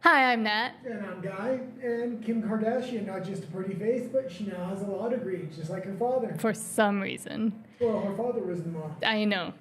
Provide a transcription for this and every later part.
Hi, I'm Nat. And I'm Guy, and Kim Kardashian, not just a pretty face, but she now has a law degree, just like her father. For some reason. Well, her father was in law. I know.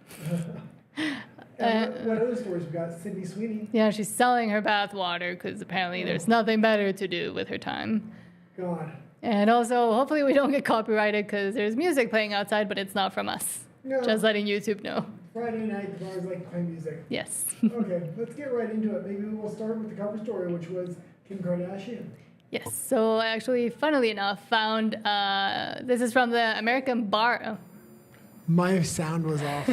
And what other stories we got? Sydney Sweeney. Yeah, she's selling her bath water because apparently there's nothing better to do with her time. God. And also, hopefully we don't get copyrighted because there's music playing outside, but it's not from us. No. Just letting YouTube know. Friday night, the bars like to play music. Yes. Okay, let's get right into it. Maybe we'll start with the cover story, which was Kim Kardashian. Yes. So I actually, funnily enough, found this is from the American Bar. My sound was off.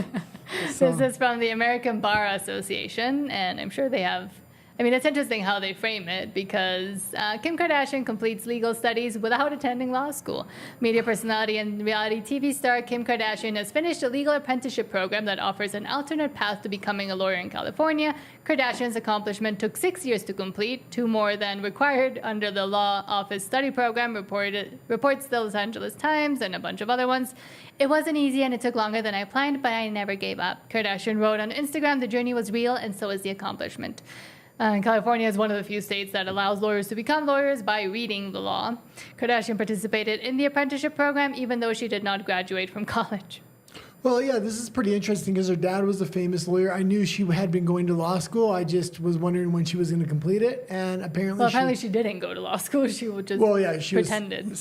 This is from the American Bar Association, and I'm sure they have. I mean, it's interesting how they frame it because Kim Kardashian completes legal studies without attending law school. Media personality and reality TV star Kim Kardashian has finished a legal apprenticeship program that offers an alternate path to becoming a lawyer in California. Kardashian's accomplishment took 6 years to complete, 2 more than required under the law office study program, reports the Los Angeles Times and a bunch of other ones. It wasn't easy and it took longer than I planned, but I never gave up. Kardashian wrote on Instagram, the journey was real and so is the accomplishment. California is one of the few states that allows lawyers to become lawyers by reading the law. Kardashian participated in the apprenticeship program even though she did not graduate from college. Well, yeah, this is pretty interesting because her dad was a famous lawyer. I knew she had been going to law school. I just was wondering when she was going to complete it, and apparently she didn't go to law school. She just pretended.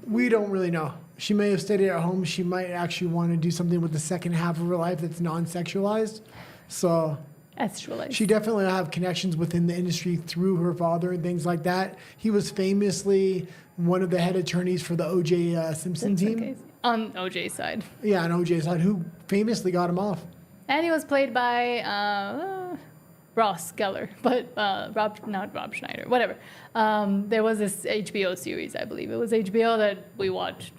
We don't really know. She may have studied at home. She might actually want to do something with the second half of her life that's non-sexualized. So... She definitely have connections within the industry through her father and things like that. He was famously one of the head attorneys for the O.J. Simpson team. Case. On O.J.'s side. Yeah, on O.J.'s side, who famously got him off. And he was played by Ross Geller, but not Rob Schneider, whatever. There was this HBO series, I believe. It was HBO that we watched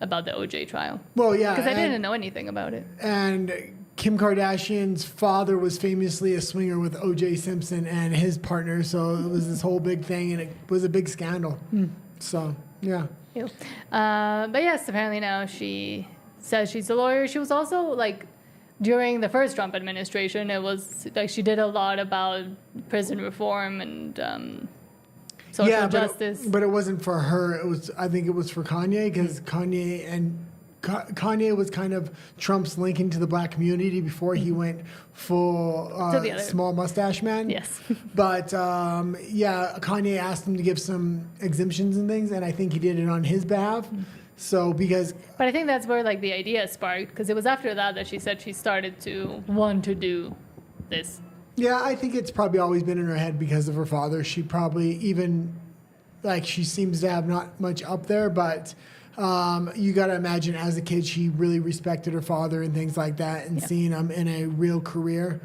about the O.J. trial. Well, yeah. Because I didn't know anything about it. And... Kim Kardashian's father was famously a swinger with O.J. Simpson and his partner, so it was this whole big thing, and it was a big scandal. So, yeah. But yes, apparently now she says she's a lawyer. She was also, during the first Trump administration, it was, she did a lot about prison reform and social justice. But it wasn't for her. I think it was for Kanye, because Kanye was kind of Trump's link into the black community before he went full small mustache man. Yes. But Kanye asked him to give some exemptions and things, and I think he did it on his behalf. So But I think that's where the idea sparked, because it was after that she said she started to want to do this. Yeah, I think it's probably always been in her head because of her father. She probably even she seems to have not much up there, but. You got to imagine as a kid, she really respected her father and things like that, and seeing him in a real career.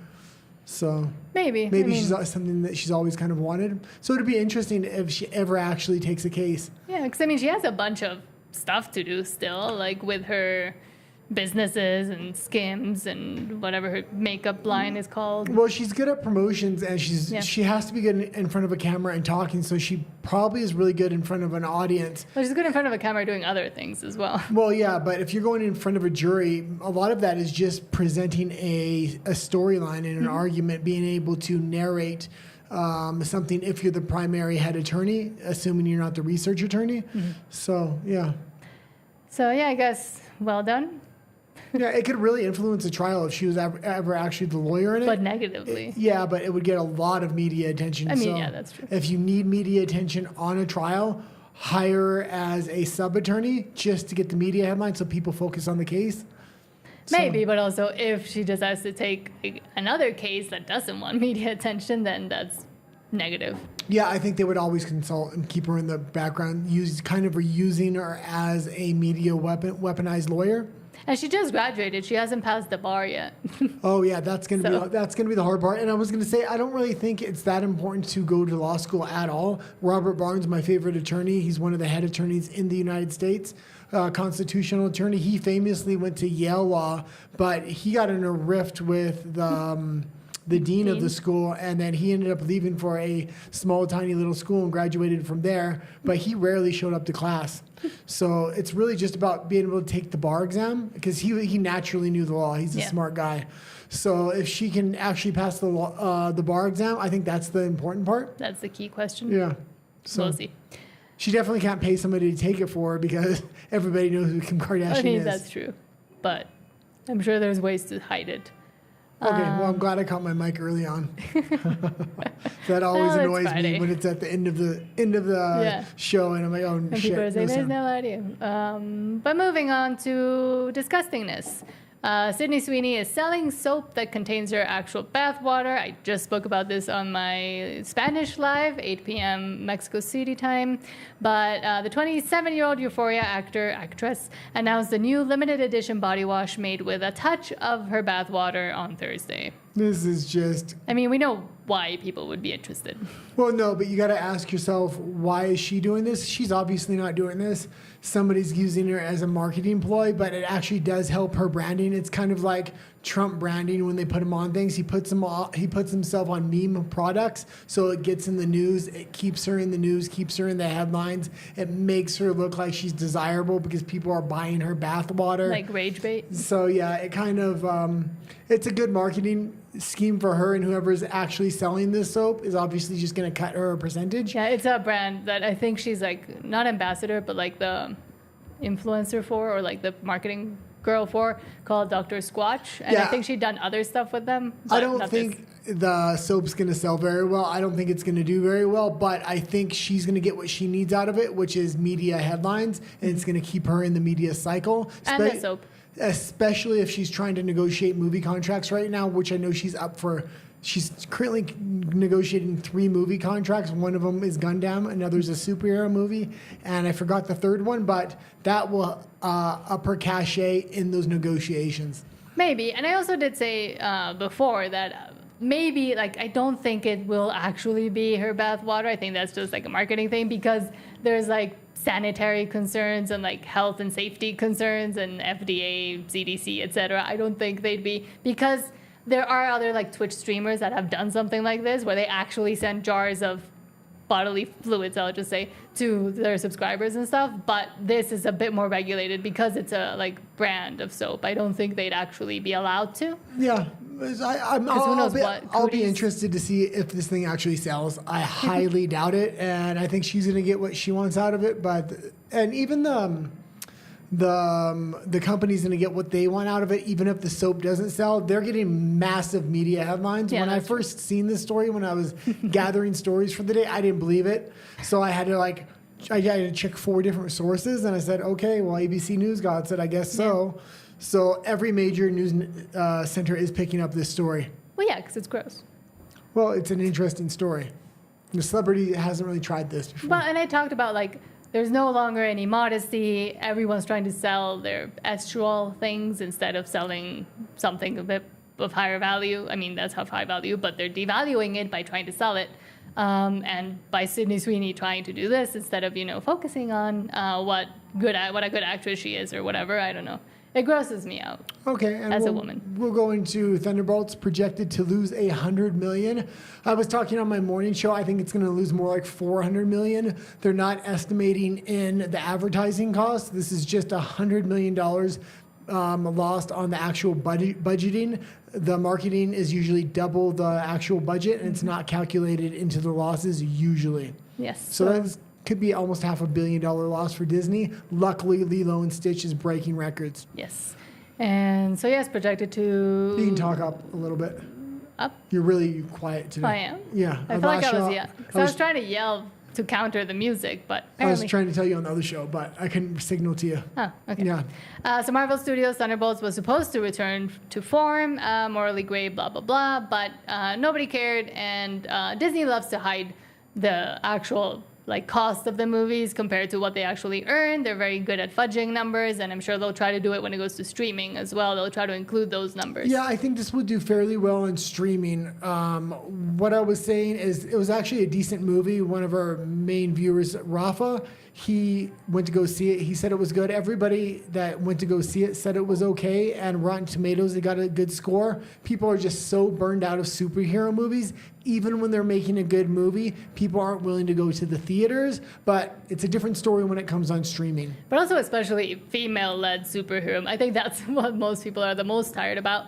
So maybe she's something that she's always kind of wanted. So it'd be interesting if she ever actually takes a case. Yeah, because she has a bunch of stuff to do still, with her businesses and Skims and whatever her makeup line is called. Well, she's good at promotions, and she has to be good in front of a camera and talking, so she probably is really good in front of an audience. Well, she's good in front of a camera doing other things as well. Well, yeah, but if you're going in front of a jury, a lot of that is just presenting a storyline in an argument, being able to narrate something if you're the primary head attorney, assuming you're not the research attorney. So, yeah. So, yeah, I guess well done. Yeah, it could really influence a trial if she was ever actually the lawyer in it. But negatively. But it would get a lot of media attention. That's true. If you need media attention on a trial, hire her as a sub-attorney just to get the media headline so people focus on the case. Maybe, but also if she decides to take another case that doesn't want media attention, then that's negative. Yeah, I think they would always consult and keep her in the background, using her as a media weaponized lawyer. And she just graduated. She hasn't passed the bar yet. Oh yeah, that's gonna be the hard part. And I was gonna say, I don't really think it's that important to go to law school at all. Robert Barnes, my favorite attorney, he's one of the head attorneys in the United States, constitutional attorney. He famously went to Yale Law, but he got in a rift with the dean of the school, and then he ended up leaving for a small, tiny little school and graduated from there, but he rarely showed up to class. So it's really just about being able to take the bar exam, because he naturally knew the law. He's a smart guy. So if she can actually pass the bar exam, I think that's the important part. That's the key question. Yeah. So We'll see. she definitely can't pay somebody to take it for her because everybody knows who Kim Kardashian I mean, is. that's true. But I'm sure there's ways to hide it. Okay, well, I'm glad I caught my mic early on. That always annoys me when it's at the end of the show, and I'm like, oh, and shit. people are saying, there's no idea. But moving on to disgustingness. Sydney Sweeney is selling soap that contains her actual bath water. I just spoke about this on my Spanish live, 8 p.m. Mexico City time. But the 27-year-old Euphoria actress announced a new limited edition body wash made with a touch of her bath water on Thursday. This is just... I mean, we know why people would be interested. Well, no, but you got to ask yourself, why is she doing this? She's obviously not doing this. Somebody's using her as a marketing ploy, but it actually does help her branding. It's kind of like Trump branding when they put him on things. He puts himself on meme products, so it gets in the news. It keeps her in the news, keeps her in the headlines. It makes her look like she's desirable because people are buying her bath water. Like rage bait. So yeah, it kind of it's a good marketing scheme for her, and whoever is actually selling this soap is obviously just going to cut her a percentage. Yeah, it's a brand that I think she's like not ambassador, but like the influencer for, or like the marketing girl for, called Dr. Squatch. And I think she'd done other stuff with them. I don't think the soap's going to sell very well. I don't think it's going to do very well, but I think she's going to get what she needs out of it, which is media headlines, and it's going to keep her in the media cycle. And the soap. Especially if she's trying to negotiate movie contracts right now, which I know she's up for. She's currently negotiating 3 movie contracts. One of them is Gundam, another's a superhero movie, and I forgot the third one, but that will up her cachet in those negotiations. Maybe. And I also did say before that maybe, like, I don't think it will actually be her bath water. I think that's just like a marketing thing, because there's like sanitary concerns and like health and safety concerns and FDA, CDC, etc. I don't think they'd be, because there are other like Twitch streamers that have done something like this where they actually send jars of bodily fluids, I'll just say, to their subscribers and stuff. But this is a bit more regulated because it's a like brand of soap. I don't think they'd actually be allowed to. Yeah. I'll be interested to see if this thing actually sells. I highly doubt it, and I think she's going to get what she wants out of it. And even the company's going to get what they want out of it, even if the soap doesn't sell. They're getting massive media headlines. Yeah, when I first seen this story, when I was gathering stories for the day, I didn't believe it. So I had to check 4 different sources, and I said, okay, well, ABC News got it, said, I guess so. Yeah. So every major news center is picking up this story. Well, yeah, because it's gross. Well, it's an interesting story. The celebrity hasn't really tried this before. Well, and I talked about, like, there's no longer any modesty. Everyone's trying to sell their estual things instead of selling something a bit of higher value. I mean, that's of high value, but they're devaluing it by trying to sell it. And by Sydney Sweeney trying to do this instead of, focusing on what a good actress she is or whatever. I don't know. It grosses me out. Okay, and as a woman, we'll go into Thunderbolts projected to lose $100 million. I was talking on my morning show. I think it's going to lose more like $400 million. They're not estimating in the advertising cost. This is just $100 million lost on the actual budgeting. The marketing is usually double the actual budget, and it's not calculated into the losses usually. Yes. So that's could be almost $500 million loss for Disney. Luckily, Lilo and Stitch is breaking records. Yes. And so, yes, projected to... You can talk up a little bit. Up? You're really quiet today. I am? Yeah. I feel like I was trying to yell to counter the music, but apparently... I was trying to tell you on the other show, but I couldn't signal to you. Oh, okay. Yeah. So Marvel Studios' Thunderbolts was supposed to return to form, morally gray, blah, blah, blah, but nobody cared, and Disney loves to hide the actual cost of the movies compared to what they actually earn. They're very good at fudging numbers, and I'm sure they'll try to do it when it goes to streaming as well. They'll try to include those numbers. Yeah, I think this would do fairly well in streaming. What I was saying is it was actually a decent movie. One of our main viewers, Rafa, he went to go see it. He said it was good. Everybody that went to go see it said it was okay, and Rotten Tomatoes, they got a good score. People are just so burned out of superhero movies. Even when they're making a good movie, people aren't willing to go to the theaters, but it's a different story when it comes on streaming. But also especially female-led superhero. I think that's what most people are the most tired about.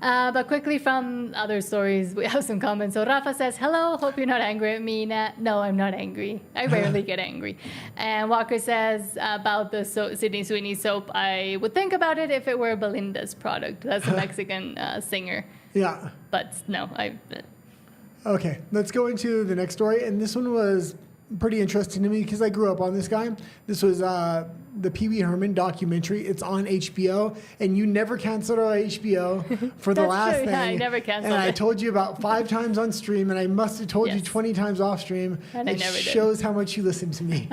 But quickly from other stories, we have some comments. So Rafa says, hello, hope you're not angry at me. No, I'm not angry. I rarely get angry. And Walker says about the Sydney Sweeney soap, I would think about it if it were Belinda's product. That's a Mexican singer. Yeah. But no, Okay, let's go into the next story. And this one was pretty interesting to me because I grew up on this guy. This was the Pee Wee Herman documentary. It's on HBO, and you never canceled our HBO for the last true. thing. Yeah, I never canceled and it. I told you about 5 times on stream, and I must have told you 20 times off stream. And I it never did. shows how much you listen to me.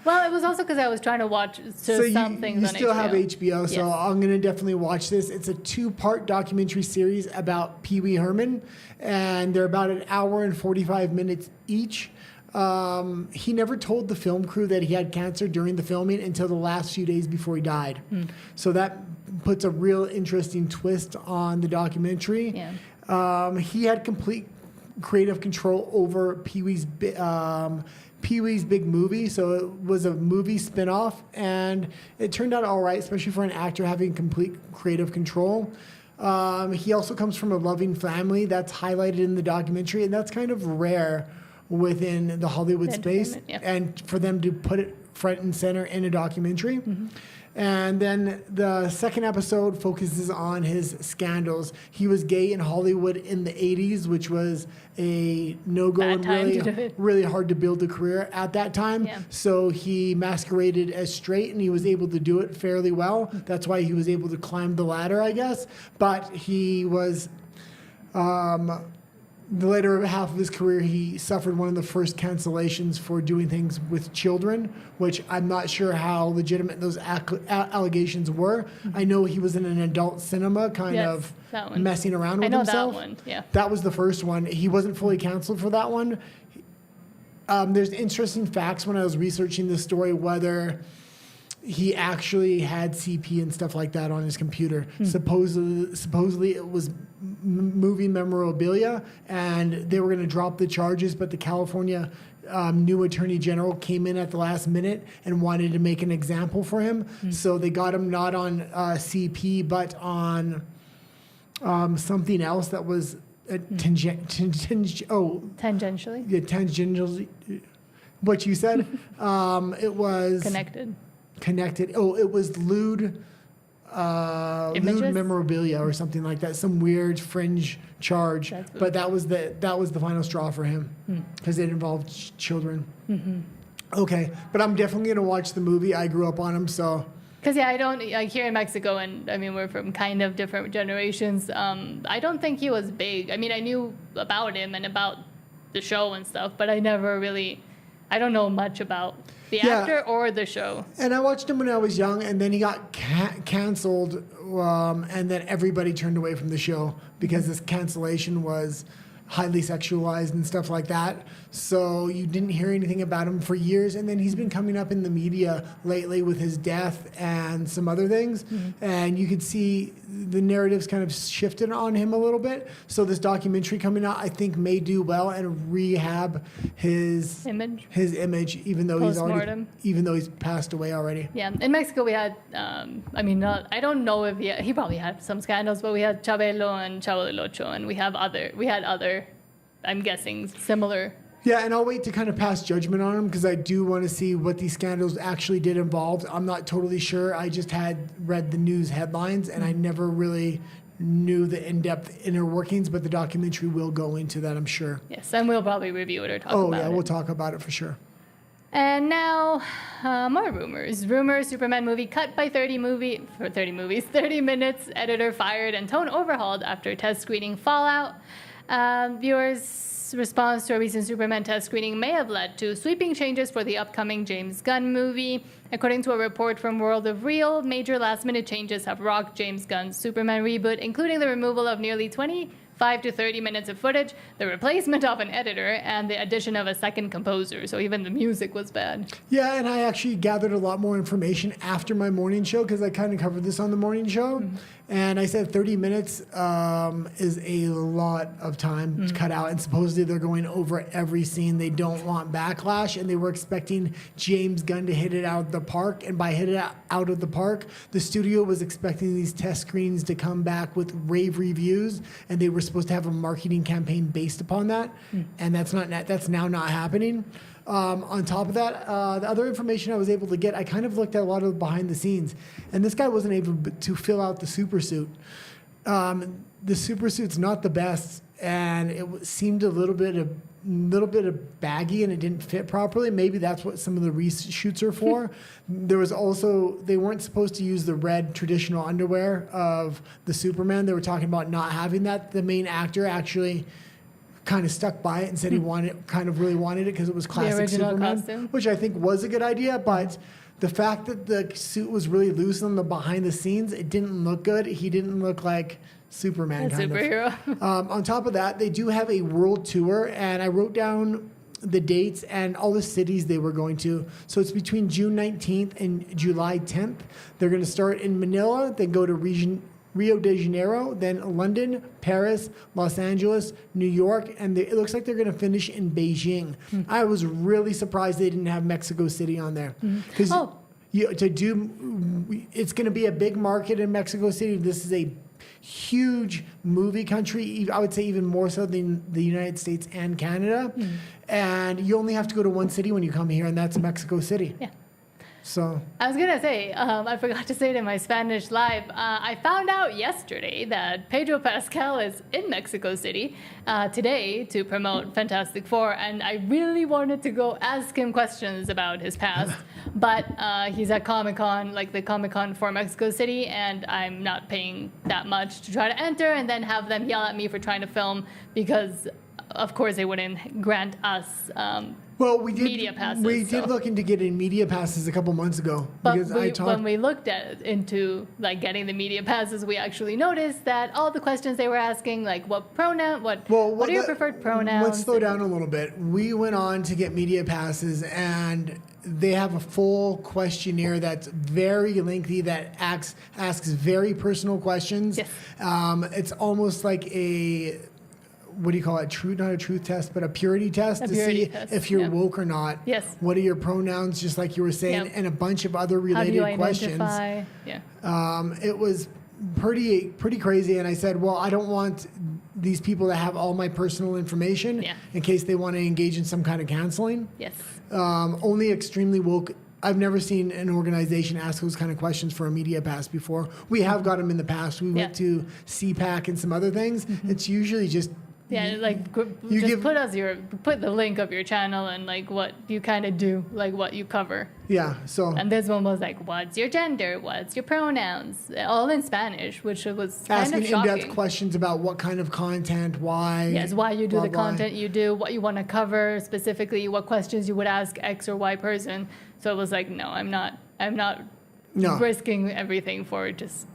Well, it was also because I was trying to watch some things on HBO. You still have HBO, so Yes. I'm going to definitely watch this. It's a 2-part documentary series about Pee Wee Herman, and they're about an hour and 45 minutes each. He never told the film crew that he had cancer during the filming until the last few days before he died. So that puts a real interesting twist on the documentary. Yeah. He had complete creative control over Pee-wee's big movie, so it was a movie spinoff, and it turned out all right, especially for an actor having complete creative control. He also comes from a loving family that's highlighted in the documentary, and that's kind of rare within the Hollywood space, and for them to put it front and center in a documentary. And then the second episode focuses on his scandals. He was gay in Hollywood in the 80s, which was a no-go and really hard to build a career at that time. Yeah. So he masqueraded as straight, and he was able to do it fairly well. That's why he was able to climb the ladder, I guess. But he was... the later half of his career, he suffered one of the first cancellations for doing things with children, which I'm not sure how legitimate those allegations were. I know he was in an adult cinema kind of messing around with himself. I know that one, yeah. That was the first one. He wasn't fully canceled for that one. There's interesting facts when I was researching this story, whether he actually had CP and stuff like that on his computer. Supposedly it was movie memorabilia, and they were going to drop the charges, but the California new attorney general came in at the last minute and wanted to make an example for him. So they got him not on CP, but on something else that was tangentially. Yeah, tangentially. What you said? It was connected. Oh, it was lewd memorabilia or something like that. Some weird fringe charge. But that was the final straw for him because it involved children. Okay, but I'm definitely gonna watch the movie. I grew up on him, so. Because I don't here in Mexico, and I mean we're from kind of different generations. I don't think he was big. I mean I knew about him and about the show and stuff, but I don't know much about the actor or the show. And I watched him when I was young, and then he got canceled, and then everybody turned away from the show because this cancellation was highly sexualized and stuff like that. So you didn't hear anything about him for years, and then he's been coming up in the media lately with his death and some other things, and you could see the narratives kind of shifted on him a little bit. So this documentary coming out, I think, may do well and rehab his image, even though he's passed away already. Yeah, in Mexico we had, I don't know if he probably had some scandals, but we had Chabelo and Chavo del Ocho, and we had other, I'm guessing, similar. Yeah, and I'll wait to kind of pass judgment on them because I do want to see what these scandals actually did involve. I'm not totally sure. I just had read the news headlines, and I never really knew the in-depth inner workings, but the documentary will go into that, I'm sure. Yes, and we'll probably review it or talk about it. Oh, yeah, we'll talk about it for sure. And now, more rumors. Superman movie cut by 30 minutes, editor fired and tone overhauled after test screening fallout. Viewers' response to a recent Superman test screening may have led to sweeping changes for the upcoming James Gunn movie. According to a report from World of Real, major last-minute changes have rocked James Gunn's Superman reboot, including the removal of nearly 25 to 30 minutes of footage, the replacement of an editor, and the addition of a second composer. So even the music was bad. Yeah, and I actually gathered a lot more information after my morning show because I kind of covered this on the morning show. And I said 30 minutes is a lot of time to cut out. And supposedly they're going over every scene. They don't want backlash. And they were expecting James Gunn to hit it out of the park. And by hit it out of the park, the studio was expecting these test screens to come back with rave reviews. And they were supposed to have a marketing campaign based upon that. And that's now not happening. On top of that, the other information I was able to get, I kind of looked at a lot of behind the scenes, and this guy wasn't able to fill out the super suit. The super suit's not the best, and it seemed a little bit of baggy, and it didn't fit properly. Maybe that's what some of the reshoots are for. There was also, they weren't supposed to use the red traditional underwear of the Superman. They were talking about not having that. The main actor actually kind of stuck by it and said he really wanted it because it was classic Superman, costume. which I think was a good idea. But the fact that the suit was really loose on the behind the scenes, it didn't look good. He didn't look like Superman, kind superhero. of. On top of that, they do have a world tour, and I wrote down the dates and all the cities they were going to. So it's between June 19th and July 10th. They're going to start in Manila, then go to Rio de Janeiro, then London, Paris, Los Angeles, New York, and it looks like they're going to finish in Beijing. I was really surprised they didn't have Mexico City on there. Because it's going to be a big market in Mexico City. This is a huge movie country, I would say even more so than the United States and Canada. And you only have to go to one city when you come here, and that's Mexico City. Yeah. So I was going to say, I forgot to say it in my Spanish live. I found out yesterday that Pedro Pascal is in Mexico City today to promote Fantastic Four, and I really wanted to go ask him questions about his past, but he's at Comic-Con, like the Comic-Con for Mexico City, and I'm not paying that much to try to enter and then have them yell at me for trying to film because, of course, they wouldn't grant us media passes. We did look into getting media passes a couple months ago. But when we looked into like getting the media passes, we actually noticed that all the questions they were asking, like what are your preferred pronouns? Let's slow down a little bit. We went on to get media passes, and they have a full questionnaire that's very lengthy that asks very personal questions. Yes. It's almost like a, what do you call it? Not a truth test, but a purity test to see if you're woke or not. Yes. What are your pronouns, just like you were saying, and a bunch of other related questions. How do you identify? It was pretty crazy, and I said, well, I don't want these people to have all my personal information in case they want to engage in some kind of canceling. Yes. Only extremely woke. I've never seen an organization ask those kind of questions for a media pass before. We have got them in the past. We went to CPAC and some other things. It's usually just put the link of your channel and like what you kind of do, like what you cover. Yeah. So. And this one was like, what's your gender? What's your pronouns? All in Spanish, which was kind of shocking. Asking in-depth questions about what kind of content, why. Yes, why you do the content you do, what you want to cover specifically, what questions you would ask X or Y person. So it was like, no, I'm not risking everything for just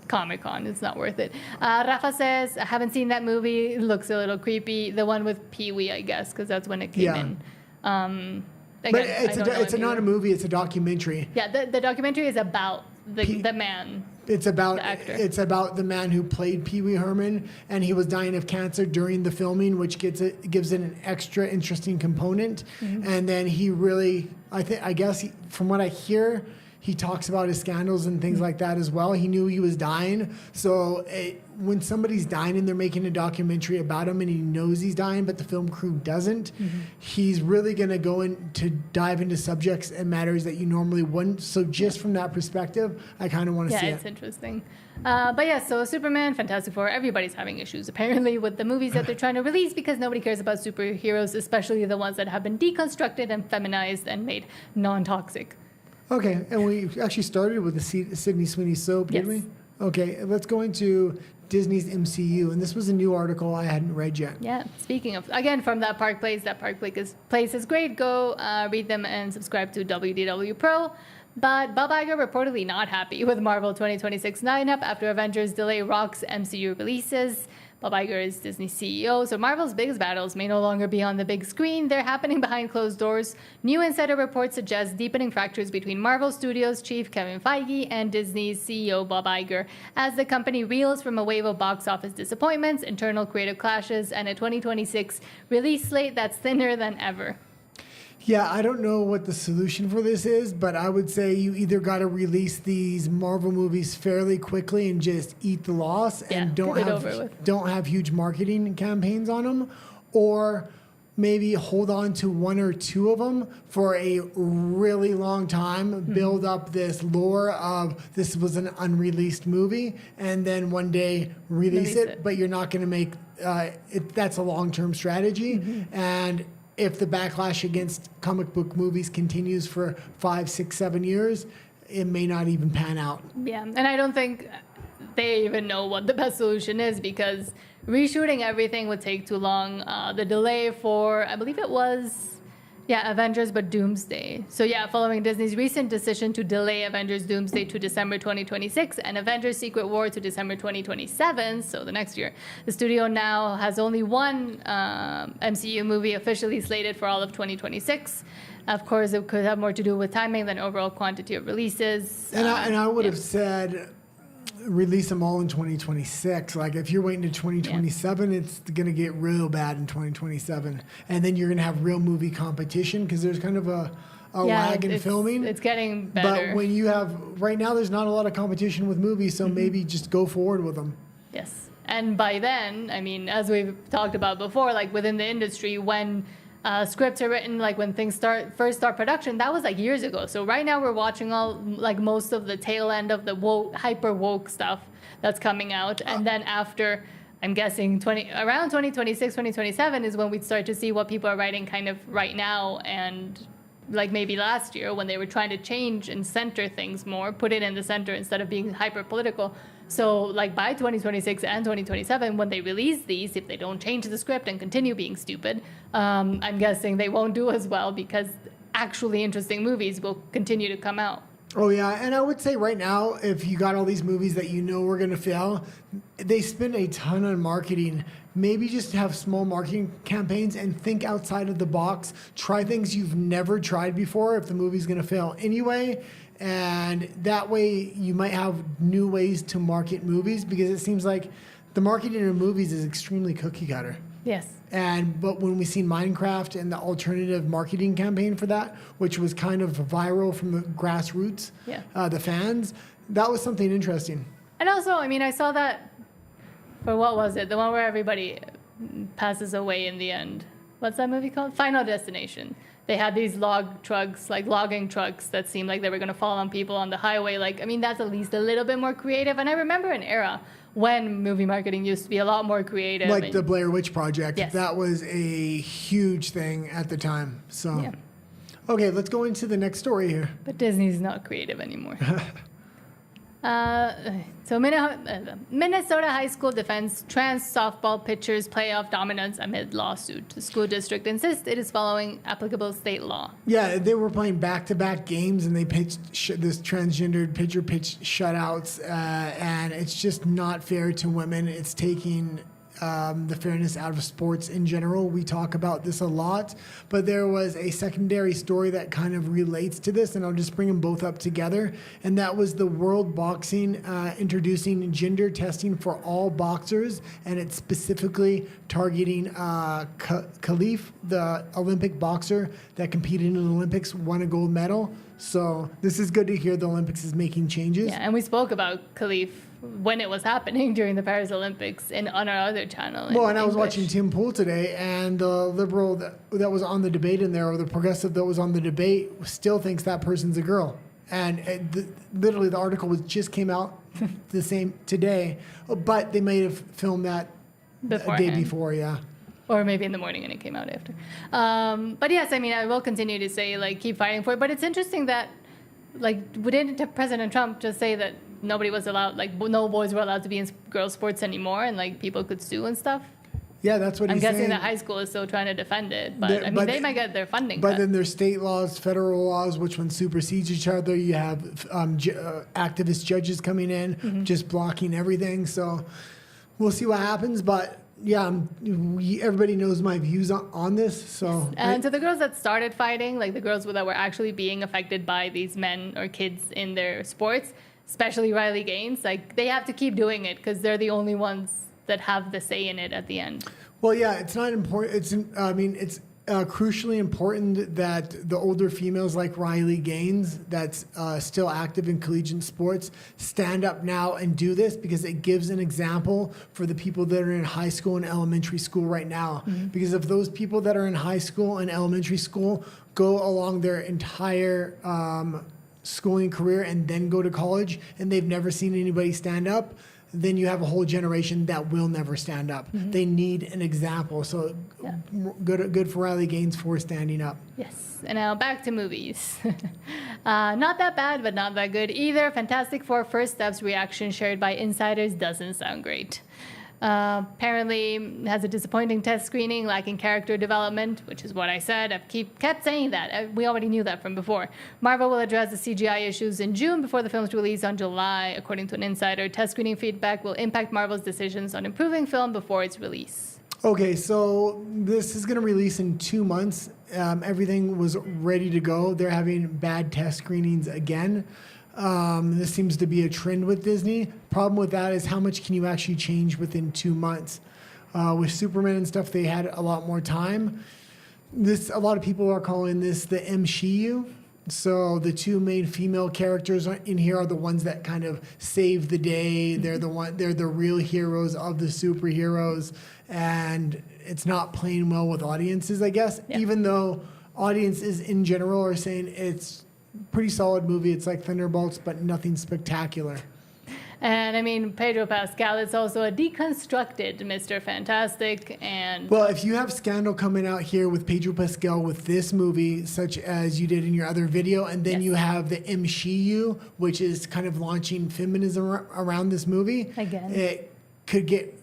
Comic-Con. It's not worth it. Rafa says, I haven't seen that movie. It looks a little creepy. The one with Pee-wee, I guess, because that's when it came in. Again, but it's not a movie. It's a documentary. Yeah, the documentary is about the man. It's about the actor. It's about the man who played Pee Wee Herman, and he was dying of cancer during the filming, which gives it an extra interesting component. And then he really, I guess from what I hear, he talks about his scandals and things like that as well. He knew he was dying. So when somebody's dying and they're making a documentary about him and he knows he's dying, but the film crew doesn't, he's really going to go in to dive into subjects and matters that you normally wouldn't. So just from that perspective, I kind of want to see it. Yeah, it's interesting. But yeah, so Superman, Fantastic Four, everybody's having issues apparently with the movies that they're trying to release because nobody cares about superheroes, especially the ones that have been deconstructed and feminized and made non-toxic. Okay, and we actually started with the Sydney Sweeney soap, didn't we? Okay, let's go into Disney's MCU, and this was a new article I hadn't read yet. Yeah, speaking of, again, from that Park Place is great. Go read them and subscribe to WDW Pro. But Bob Iger reportedly not happy with Marvel 2026 lineup after Avengers delay Rock's MCU releases. Bob Iger is Disney's CEO. So Marvel's biggest battles may no longer be on the big screen. They're happening behind closed doors. New insider reports suggest deepening fractures between Marvel Studios chief Kevin Feige and Disney's CEO Bob Iger as the company reels from a wave of box office disappointments, internal creative clashes, and a 2026 release slate that's thinner than ever. Yeah, I don't know what the solution for this is, but I would say you either got to release these Marvel movies fairly quickly and just eat the loss and don't have huge marketing campaigns on them, or maybe hold on to one or two of them for a really long time, build up this lore of this was an unreleased movie, and then one day release it. But you're not going to make that's a long-term strategy. And if the backlash against comic book movies continues for 5, 6, 7 years, it may not even pan out. Yeah, and I don't think they even know what the best solution is, because reshooting everything would take too long. The delay for, I believe it was, Avengers, but Doomsday. So following Disney's recent decision to delay Avengers Doomsday to December 2026 and Avengers Secret War to December 2027, so the next year, the studio now has only one MCU movie officially slated for all of 2026. Of course, it could have more to do with timing than overall quantity of releases. And I would have said release them all in 2026. Like, if you're waiting to 2027, it's going to get real bad in 2027. And then you're going to have real movie competition because there's kind of a lag in filming. It's getting better. But when you have, right now, there's not a lot of competition with movies, so maybe just go forward with them. Yes. And by then, I mean, as we've talked about before, like within the industry, when scripts are written, like when things first start production, that was like years ago. So right now we're watching most of the tail end of the hyper woke stuff that's coming out. And then after, I'm guessing around 2026, 2027 is when we'd start to see what people are writing kind of right now, and like maybe last year when they were trying to change and center things more, put it in the center instead of being hyper political. So like by 2026 and 2027, when they release these, if they don't change the script and continue being stupid, I'm guessing they won't do as well, because actually interesting movies will continue to come out. Oh, yeah. And I would say right now, if you got all these movies that you know are going to fail, they spend a ton on marketing. Maybe just have small marketing campaigns and think outside of the box. Try things you've never tried before if the movie's going to fail anyway. And that way you might have new ways to market movies, because it seems like the marketing in movies is extremely cookie cutter. Yes. But when we seen Minecraft and the alternative marketing campaign for that, which was kind of viral from the grassroots, the fans, that was something interesting. And also, I mean, I saw that for, what was it? The one where everybody passes away in the end. What's that movie called? Final Destination. They had these logging trucks that seemed like they were going to fall on people on the highway. Like, I mean, that's at least a little bit more creative. And I remember an era when movie marketing used to be a lot more creative. Like the Blair Witch Project. Yes. That was a huge thing at the time. So, okay, let's go into the next story here. But Disney's not creative anymore. So Minnesota high school defends trans softball pitchers' playoff dominance amid lawsuit. The school district insists it is following applicable state law. Yeah, they were playing back-to-back games, and they pitched this transgendered pitcher pitched shutouts, and it's just not fair to women. It's taking the fairness out of sports in general. We talk about this a lot, but there was a secondary story that kind of relates to this, and I'll just bring them both up together. And that was the World Boxing introducing gender testing for all boxers, and it's specifically targeting Khalif, the Olympic boxer that competed in the Olympics, won a gold medal. So this is good to hear the Olympics is making changes. Yeah, and we spoke about Khalif when it was happening during the Paris Olympics on our other channel. Well, and I was watching Tim Pool today, and the liberal that was on the debate in there, or the progressive that was on the debate, still thinks that person's a girl. And literally the article just came out the same today, but they may have filmed that the day before, Or maybe in the morning and it came out after. But yes, I mean, I will continue to say, like, keep fighting for it. But it's interesting that, like, didn't President Trump just say that nobody was allowed, like, no boys were allowed to be in girls' sports anymore, and, like, people could sue and stuff? Yeah, that's what he's saying. I'm guessing that high school is still trying to defend it. But, they might get their funding But then there's state laws, federal laws, which one supersedes each other. You have activist judges coming in, just blocking everything. So we'll see what happens, but yeah, everybody knows my views on this. So, and to the girls that started fighting, like the girls that were actually being affected by these men or kids in their sports, especially Riley Gaines, like they have to keep doing it because they're the only ones that have the say in it at the end. Well, yeah, it's not important. It's crucially important that the older females like Riley Gaines, that's still active in collegiate sports, stand up now and do this, because it gives an example for the people that are in high school and elementary school right now. Mm-hmm. Because if those people that are in high school and elementary school go along their entire schooling career and then go to college and they've never seen anybody stand up, then you have a whole generation that will never stand up. Mm-hmm. They need an example. So good for Riley Gaines for standing up. Yes. And now back to movies. Not that bad, but not that good either. Fantastic Four First Steps reaction shared by insiders doesn't sound great. Apparently has a disappointing test screening, lacking character development, which is what I said. I've kept saying that. We already knew that from before. Marvel will address the CGI issues in June before the film's release on July. According to an insider, test screening feedback will impact Marvel's decisions on improving film before its release. Okay, so this is going to release in 2 months. Everything was ready to go. They're having bad test screenings again. This seems to be a trend with Disney. Problem with that is how much can you actually change within 2 months? With Superman and stuff, they had a lot more time. A lot of people are calling this the MCU. So the two main female characters in here are the ones that kind of save the day. They're the real heroes of the superheroes, and it's not playing well with audiences, I guess. Yeah. Even though audiences in general are saying it's pretty solid movie. It's like Thunderbolts, but nothing spectacular. And I mean, Pedro Pascal is also a deconstructed Mr. Fantastic. And well, if you have scandal coming out here with Pedro Pascal with this movie, such as you did in your other video, and then you have the MCU, which is kind of launching feminism around this movie, again, it could get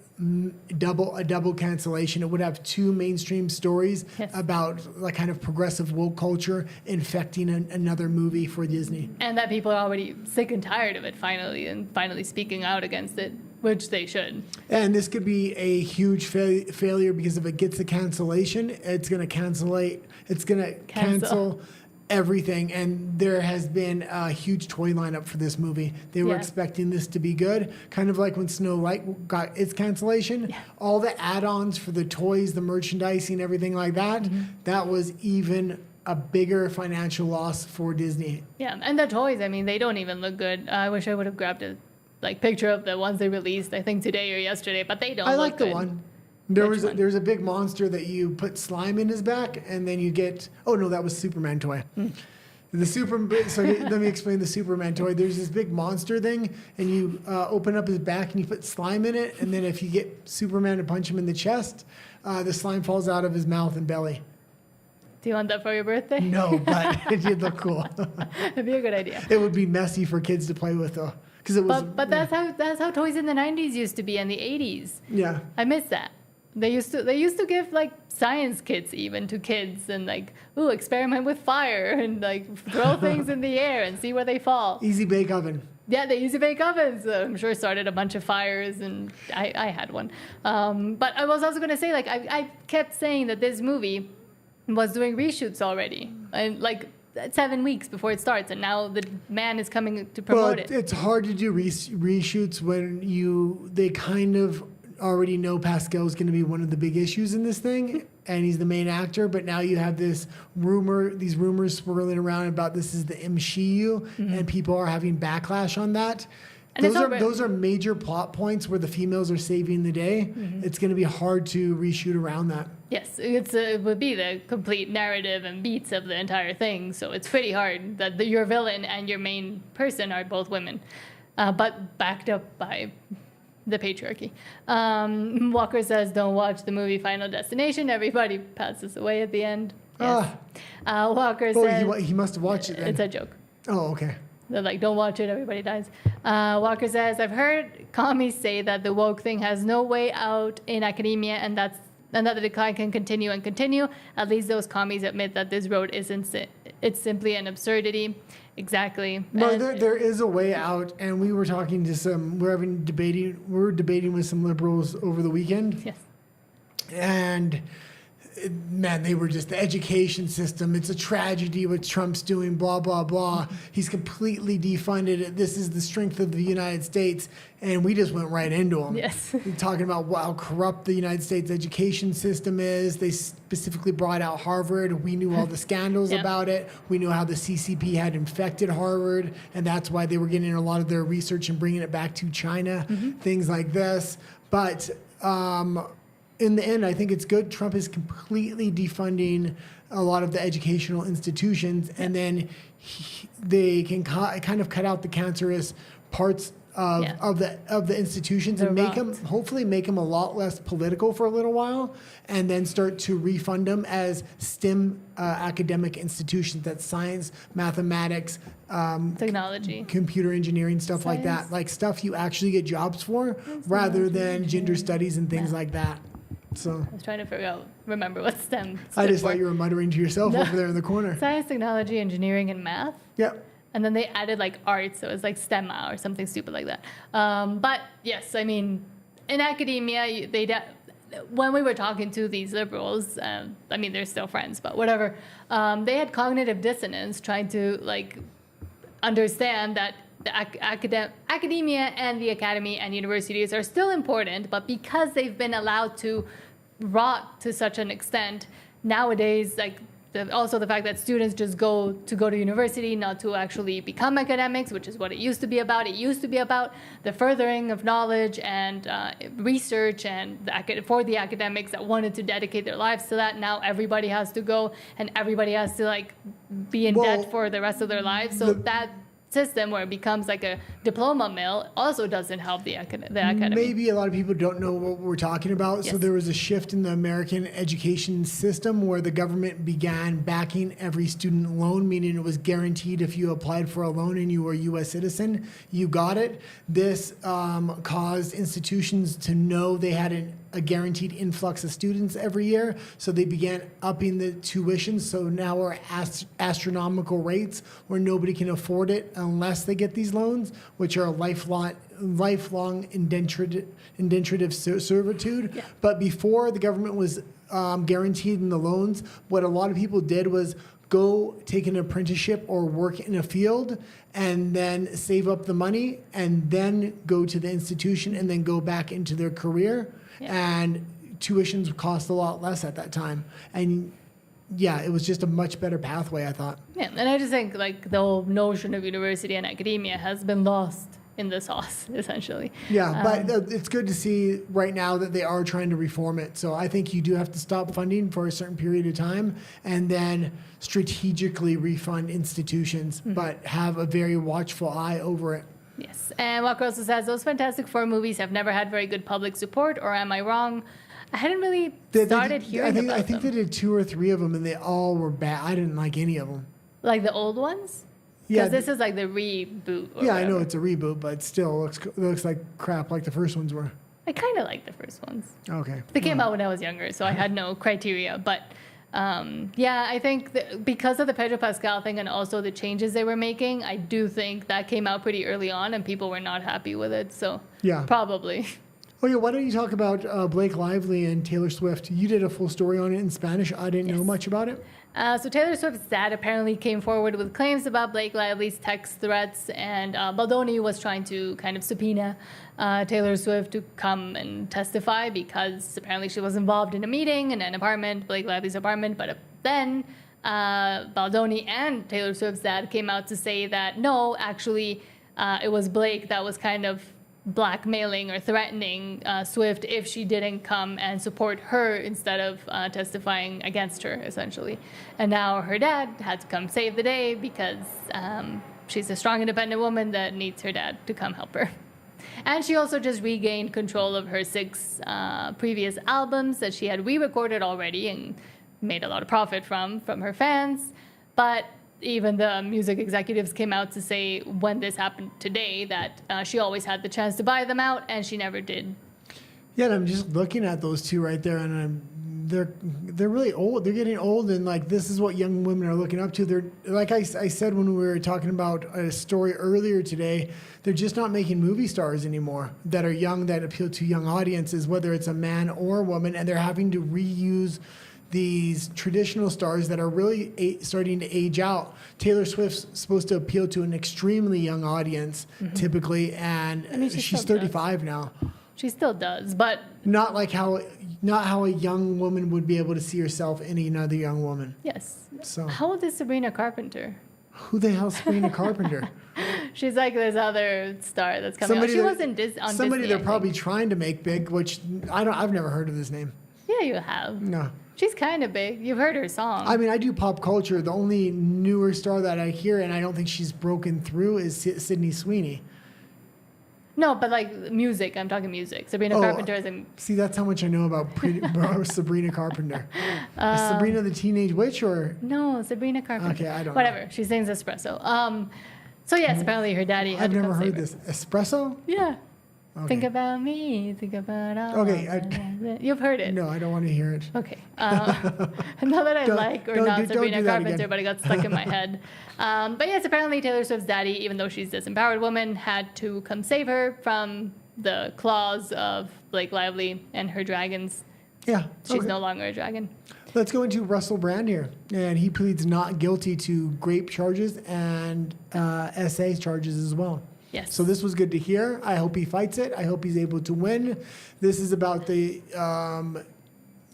a double cancellation. It would have two mainstream stories about like kind of progressive woke culture infecting another movie for Disney, and that people are already sick and tired of it finally speaking out against it, which they should. And this could be a huge failure, because if it gets a cancellation, it's going to cancel everything. And there has been a huge toy lineup for this movie. They were expecting this to be good, kind of like when Snow White got its cancellation. Yeah. All the add-ons for the toys, the merchandising, everything like that, that was even a bigger financial loss for Disney. Yeah, and the toys, I mean, they don't even look good. I wish I would have grabbed a picture of the ones they released, I think today or yesterday, but they don't look good. I like the one. There's a big monster that you put slime in his back, and then you get... Oh, no, that was Superman toy. So let me explain the Superman toy. There's this big monster thing, and you open up his back, and you put slime in it, and then if you get Superman to punch him in the chest, the slime falls out of his mouth and belly. Do you want that for your birthday? No, but it did look cool. It'd be a good idea. It would be messy for kids to play with, though. But that's how toys in the 90s used to be, and the 80s. Yeah. I miss that. They used to give like science kits even to kids, and like, ooh, experiment with fire and like throw things in the air and see where they fall. Easy bake oven. Yeah, the easy bake ovens. I'm sure started a bunch of fires, and I had one. But I was also going to say, like, I kept saying that this movie was doing reshoots already, and like 7 weeks before it starts, and now the man is coming to promote it. It's hard to do reshoots when they kind of already know Pascal's going to be one of the big issues in this thing, and he's the main actor. But now you have these rumors swirling around about this is the MCU, and people are having backlash on that. And those are major plot points where the females are saving the day. It's going to be hard to reshoot around that. Yes, it would be the complete narrative and beats of the entire thing. So it's pretty hard that your villain and your main person are both women, but backed up by the patriarchy. Walker says, don't watch the movie Final Destination. Everybody passes away at the end. Yes. Walker says... he must have watched it then. It's a joke. Oh, okay. They're like, don't watch it, everybody dies. Walker says, I've heard commies say that the woke thing has no way out in academia, and that the decline can continue and continue. At least those commies admit that this road isn't It's simply an absurdity. Exactly. No, there is a way out, and we were talking to we were debating with some liberals over the weekend. Yes. And man, they were just the education system. It's a tragedy what Trump's doing, blah, blah, blah. He's completely defunded it. This is the strength of the United States. And we just went right into him. Yes. Talking about how corrupt the United States education system is. They specifically brought out Harvard. We knew all the scandals about it. We knew how the CCP had infected Harvard. And that's why they were getting a lot of their research and bringing it back to China, things like this. But in the end, I think it's good. Trump is completely defunding a lot of the educational institutions, and then they can kind of cut out the cancerous parts of the institutions and hopefully make them a lot less political for a little while, and then start to refund them as STEM academic institutions. That's science, mathematics, technology, computer engineering, stuff like that, like stuff you actually get jobs for, rather than gender studies and things like that. So I was trying to remember what STEM I just thought you were muttering to yourself over there in the corner. Science, technology, engineering, and math. Yep. And then they added like art, so it was like STEMA or something stupid like that. But yes, I mean, in academia, when we were talking to these liberals, I mean, they're still friends, but whatever, they had cognitive dissonance trying to like understand that the academia and the academy and universities are still important, but because they've been allowed to rot to such an extent nowadays, like also the fact that students just go to university, not to actually become academics, which is what it used to be about. It used to be about the furthering of knowledge and research, and for the academics that wanted to dedicate their lives to that. Now everybody has to go, and everybody has to like be in debt for the rest of their lives. So that system where it becomes like a diploma mill also doesn't help the academy. Maybe a lot of people don't know what we're talking about. Yes. So there was a shift in the American education system where the government began backing every student loan, meaning it was guaranteed if you applied for a loan and you were a U.S. citizen, you got it. This caused institutions to know they had a guaranteed influx of students every year, so they began upping the tuition. So now we're at astronomical rates where nobody can afford it unless they get these loans, which are a lifelong indentured servitude. Yeah. But before the government was guaranteeing the loans, what a lot of people did was go take an apprenticeship or work in a field and then save up the money and then go to the institution and then go back into their career. Yeah. And tuitions cost a lot less at that time. And yeah, it was just a much better pathway, I thought. Yeah, and I just think like the whole notion of university and academia has been lost in the sauce, essentially. Yeah, but it's good to see right now that they are trying to reform it. So I think you do have to stop funding for a certain period of time and then strategically refund institutions, but have a very watchful eye over it. Yes, and Walker also says, those Fantastic Four movies have never had very good public support, or am I wrong? I hadn't really started hearing about them. I think they did 2 or 3 of them, and they all were bad. I didn't like any of them. Like the old ones? Yeah. Because this is like the reboot. Yeah, whatever. I know it's a reboot, but it still looks like crap like the first ones were. I kind of like the first ones. Okay. They came out when I was younger, so I had no criteria, but... yeah, I think because of the Pedro Pascal thing and also the changes they were making, I do think that came out pretty early on and people were not happy with it. So yeah, probably. Oh yeah, why don't you talk about Blake Lively and Taylor Swift? You did a full story on it in Spanish. I didn't know much about it. So Taylor Swift's dad apparently came forward with claims about Blake Lively's text threats, and Baldoni was trying to kind of subpoena Taylor Swift to come and testify because apparently she was involved in a meeting in an apartment, Blake Lively's apartment, but then Baldoni and Taylor Swift's dad came out to say that no, actually it was Blake that was kind of blackmailing or threatening Swift if she didn't come and support her instead of testifying against her, essentially. And now her dad had to come save the day because she's a strong, independent woman that needs her dad to come help her. And she also just regained control of her 6 previous albums that she had re-recorded already and made a lot of profit from her fans. But even the music executives came out to say when this happened today that she always had the chance to buy them out and she never did. Yeah, and I'm just looking at those 2 right there, and they're really old. They're getting old, and like this is what young women are looking up to. They're like I said when we were talking about a story earlier today. They're just not making movie stars anymore that are young, that appeal to young audiences, whether it's a man or a woman, and they're having to reuse these traditional stars that are really starting to age out. Taylor Swift's supposed to appeal to an extremely young audience, typically, and I mean, she's 35 now. She still does, but not how a young woman would be able to see herself in another young woman. Yes. So how old is Sabrina Carpenter? Who the hell is Sabrina Carpenter? She's like this other star that's coming out. She wasn't on Disney. Somebody they're probably trying to make big, which I've never heard of this name. Yeah, you have. No. She's kind of big. You've heard her song. I mean, I do pop culture. The only newer star that I hear, and I don't think she's broken through, is Sydney Sweeney. No, but like music. I'm talking music. Sabrina Carpenter is a... See, that's how much I know about Sabrina Carpenter. Is Sabrina the Teenage Witch or... No, Sabrina Carpenter. Okay, I don't know. Whatever. She sings Espresso. So yes, apparently her daddy had I've to never come heard save her. this. Espresso? Yeah. Okay. Think about me. Think about all. Okay. You've heard it. No, I don't want to hear it. Okay. Not that I like or not Sabrina Carpenter, but it got stuck in my head. But yes, apparently Taylor Swift's daddy, even though she's this empowered woman, had to come save her from the claws of Blake Lively and her dragons. Yeah. She's no longer a dragon. Let's go into Russell Brand here. And he pleads not guilty to grape charges and SA charges as well. Yes. So this was good to hear. I hope he fights it. I hope he's able to win. This is about the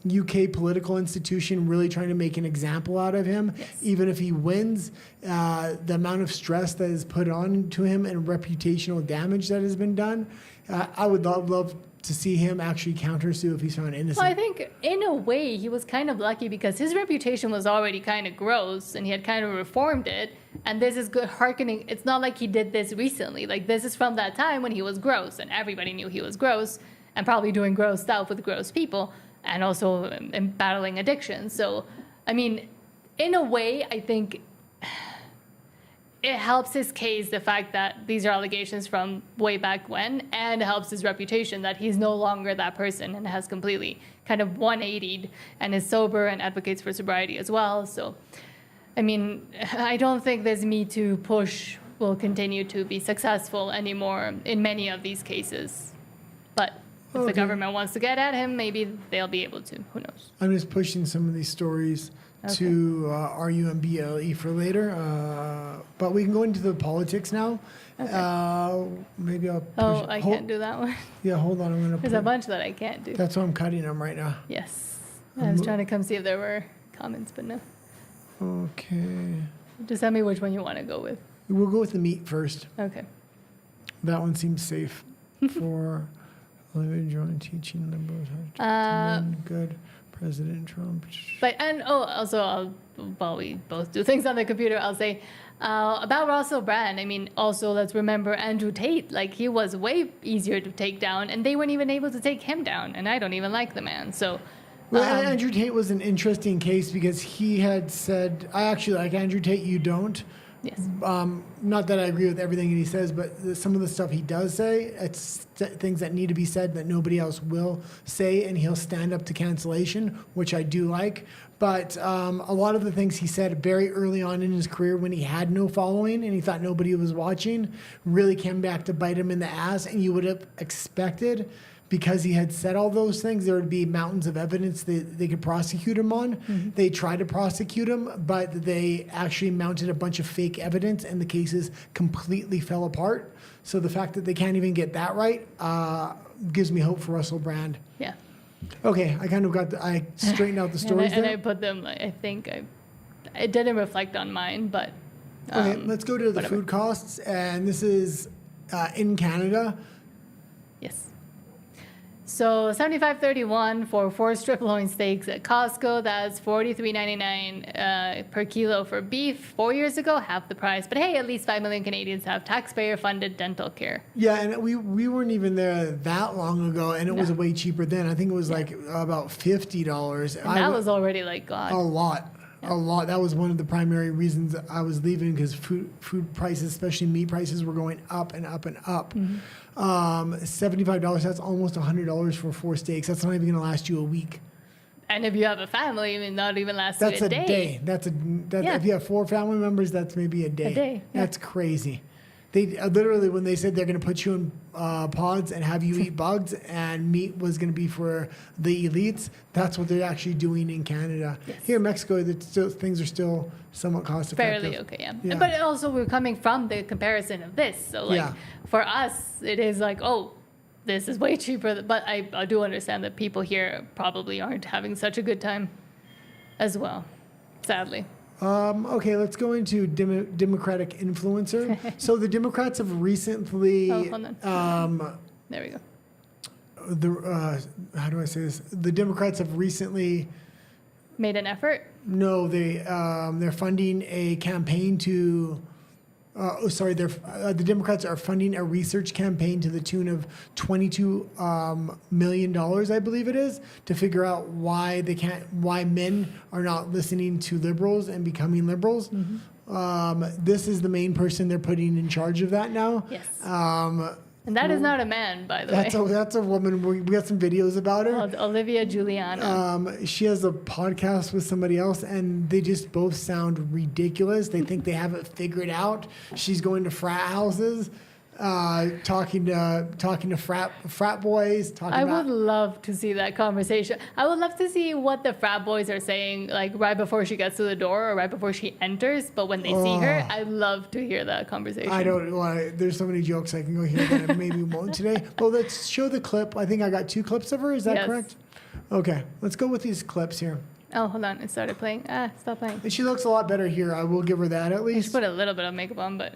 UK political institution really trying to make an example out of him. Yes. Even if he wins, the amount of stress that is put on to him and reputational damage that has been done, I would love to see him actually countersue if he's found innocent. Well, I think in a way he was kind of lucky because his reputation was already kind of gross and he had kind of reformed it. And this is good hearkening. It's not like he did this recently. Like this is from that time when he was gross and everybody knew he was gross and probably doing gross stuff with gross people and also battling addiction. So, I mean, in a way, I think it helps his case, the fact that these are allegations from way back when, and it helps his reputation that he's no longer that person and has completely kind of 180'd and is sober and advocates for sobriety as well. So, I mean, I don't think this Me Too push will continue to be successful anymore in many of these cases. But if the government wants to get at him, maybe they'll be able to. Who knows? I'm just pushing some of these stories to RUMBLE for later. But we can go into the politics now. Okay. Maybe I'll push I can't do that one. Yeah, hold on. There's a bunch that I can't do. That's why I'm cutting them right now. Yes. I was trying to come see if there were comments, but no. Okay. Just tell me which one you want to go with. We'll go with the meat first. Okay. That one seems safe for Olivia Joy teaching liberals. Good. President Trump. But also, while we both do things on the computer, I'll say about Russell Brand. I mean, also let's remember Andrew Tate. Like he was way easier to take down, and they weren't even able to take him down. And I don't even like the man. So. Well, Andrew Tate was an interesting case because he had said, I actually like Andrew Tate, you don't. Yes. Not that I agree with everything that he says, but some of the stuff he does say, it's things that need to be said that nobody else will say, and he'll stand up to cancellation, which I do like. But a lot of the things he said very early on in his career when he had no following and he thought nobody was watching really came back to bite him in the ass, and you would have expected, because he had said all those things, there would be mountains of evidence that they could prosecute him on. Mm-hmm. They tried to prosecute him, but they actually mounted a bunch of fake evidence, and the cases completely fell apart. So the fact that they can't even get that right gives me hope for Russell Brand. Yeah. Okay, I kind of I straightened out the stories and I put them, I think, it didn't reflect on mine, but... okay, let's go to the food costs, and this is in Canada. Yes. So $75.31 for 4 strip loin steaks at Costco. That's $43.99 per kilo for beef. 4 years ago, half the price. But hey, at least 5 million Canadians have taxpayer-funded dental care. Yeah, and we weren't even there that long ago, and it was way cheaper then. I think it was like about $50. And that was already like God. A lot. Yeah. A lot. That was one of the primary reasons I was leaving, because food prices, especially meat prices, were going up and up and up. Mm-hmm. $75, that's almost $100 for 4 steaks. That's not even going to last you a week. And if you have a family, I mean, not even last That's a day. If you have 4 family members, that's maybe a day. A day, yeah. That's crazy. They literally, when they said they're going to put you in pods and have you eat bugs and meat was going to be for the elites, that's what they're actually doing in Canada. Yes. Here in Mexico, things are still somewhat cost effective. Fairly okay, yeah. But also we're coming from the comparison of this. So like for us, it is like, oh, this is way cheaper. But I do understand that people here probably aren't having such a good time as well, sadly. Okay, let's go into Democratic influencer. So the Democrats have recently... Oh, hold on. There we go. How do I say this? The Democrats have recently... Made an effort? No, they're funding a campaign to... the Democrats are funding a research campaign to the tune of $22 million, I believe it is, to figure out why men are not listening to liberals and becoming liberals. Mm-hmm. This is the main person they're putting in charge of that now. Yes. And that is not a man, by the way. That's a woman. We got some videos about her. Called Olivia Giuliana. She has a podcast with somebody else, and they just both sound ridiculous. They think they have it figured out. She's going to frat houses, talking to frat boys. I would love to see that conversation. I would love to see what the frat boys are saying, like right before she gets to the door or right before she enters. But when they see her, I'd love to hear that conversation. I don't want. There's so many jokes I can go hear that I maybe won't today. Well, let's show the clip. I think I got 2 clips of her. Is that correct? Okay, let's go with these clips here. Oh, hold on. It started playing. Stop playing. And she looks a lot better here. I will give her that at least. Just put a little bit of makeup on, but...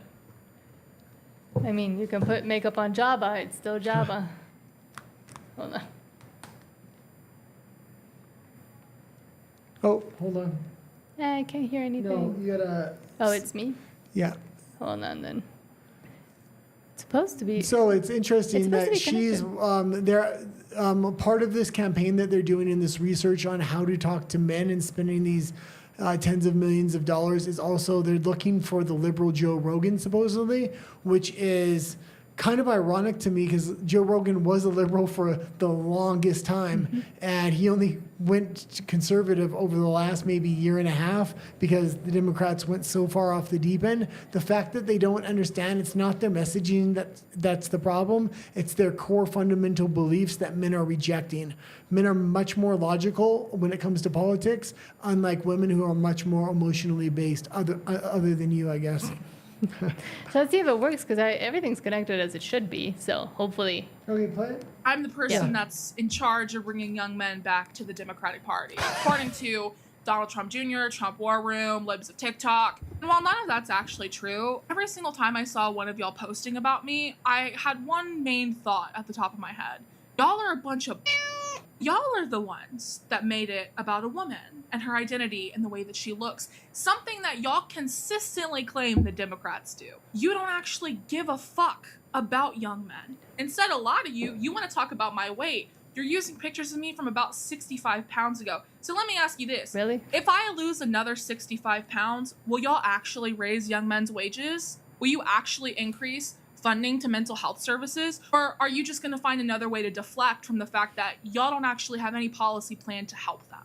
I mean, you can put makeup on Jabba. It's still Jabba. Hold on. Oh, hold on. I can't hear anything. No, you gotta... Oh, it's me? Yeah. Hold on, then. It's supposed to be... So it's interesting that she's... part of this campaign that they're doing in this research on how to talk to men and spending these... tens of millions of dollars is also they're looking for the liberal Joe Rogan supposedly, which is kind of ironic to me because Joe Rogan was a liberal for the longest time, and he only went conservative over the last maybe year and a half because the Democrats went so far off the deep end. The fact that they don't understand it's not their messaging that's the problem. It's their core fundamental beliefs that men are rejecting. Men are much more logical when it comes to politics, unlike women who are much more emotionally based, other than you, I guess. So let's see if it works because everything's connected as it should be. So hopefully. Okay, play it. I'm the person that's in charge of bringing young men back to the Democratic Party, according to Donald Trump Jr., Trump War Room, Libs of TikTok. And while none of that's actually true, every single time I saw one of y'all posting about me, I had one main thought at the top of my head. Y'all are a bunch of... Y'all are the ones that made it about a woman and her identity and the way that she looks. Something that y'all consistently claim the Democrats do. You don't actually give a fuck about young men. Instead, a lot of you want to talk about my weight. You're using pictures of me from about 65 pounds ago. So let me ask you this. Really? If I lose another 65 pounds, will y'all actually raise young men's wages? Will you actually increase funding to mental health services? Or are you just going to find another way to deflect from the fact that y'all don't actually have any policy plan to help them?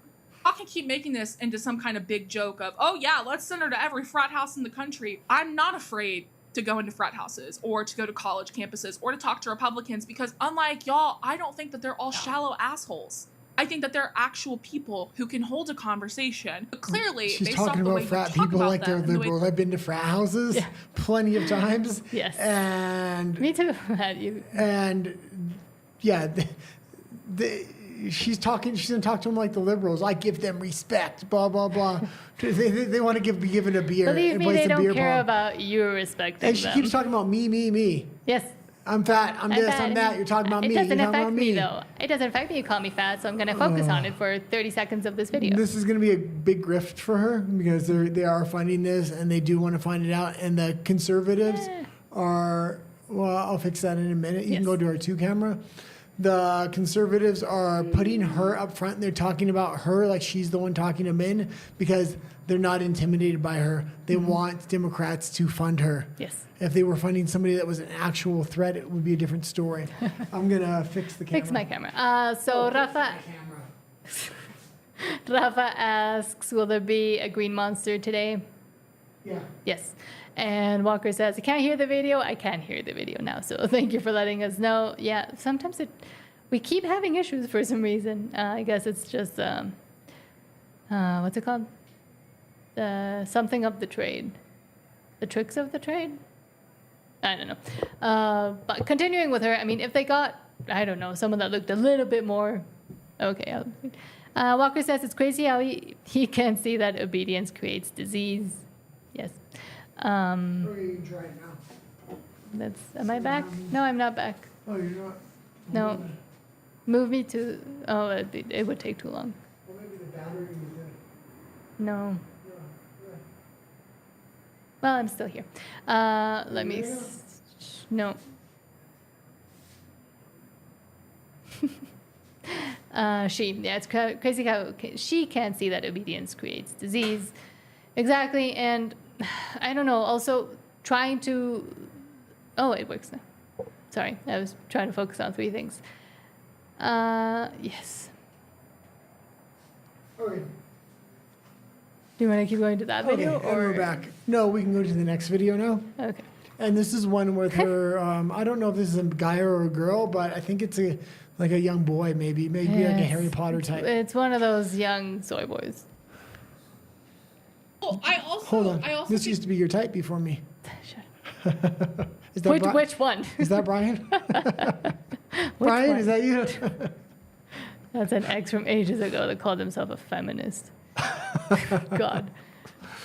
Y'all can keep making this into some kind of big joke of, oh yeah, let's send her to every frat house in the country. I'm not afraid to go into frat houses or to go to college campuses or to talk to Republicans because unlike y'all, I don't think that they're all shallow assholes. I think that they're actual people who can hold a conversation. But clearly, she's based talking off the about way frat you talk people about like they're them, liberals. I've been to frat houses plenty of times. Yes. And me too. And yeah, she's going to talk to them like the liberals. I give them respect, blah, blah, blah. They want to be given a beer. Believe me, they don't care about you respecting them. And she keeps talking about me. Yes. I'm fat, I'm this, I'm that. You're talking about me. It doesn't affect me, though. It doesn't affect me you call me fat, so I'm going to focus on it for 30 seconds of this video. This is going to be a big grift for her because they are funding this and they do want to find it out. And the conservatives are, well, I'll fix that in a minute. You can go to our 2 camera. The conservatives are putting her up front. They're talking about her like she's the one talking to men because they're not intimidated by her. They want Democrats to fund her. Yes. If they were funding somebody that was an actual threat, it would be a different story. I'm going to fix the camera. Fix my camera. So, Rafa... Rafa asks, will there be a green monster today? Yeah. Yes. And Walker says, I can't hear the video. I can hear the video now. So thank you for letting us know. Yeah, sometimes we keep having issues for some reason. I guess it's just, what's it called? Something of the trade. The tricks of the trade? I don't know. But continuing with her, I mean, if they got, I don't know, someone that looked a little bit more, okay. Walker says it's crazy how he can't see that obedience creates disease. Yes. You can try it now. Am I back? No, I'm not back. Oh, you're not? No. Move me to, it would take too long. Well, maybe the battery is in. No. Yeah. Well, I'm still here. Let me, no. It's crazy how she can't see that obedience creates disease. Exactly, and I don't know, also trying to, it works now. Sorry, I was trying to focus on 3 things. Yes. Okay. Do you want to keep going to that video? Okay, and we're back. No, we can go to the next video now. Okay. And this is one with her, I don't know if this is a guy or a girl, but I think it's like a young boy, maybe like a Harry Potter type. It's one of those young soy boys. Oh, Hold on. This used to be your type before me. Is that Which one? Is that Brian? Brian, one? is that you? That's an ex from ages ago that called himself a feminist. God.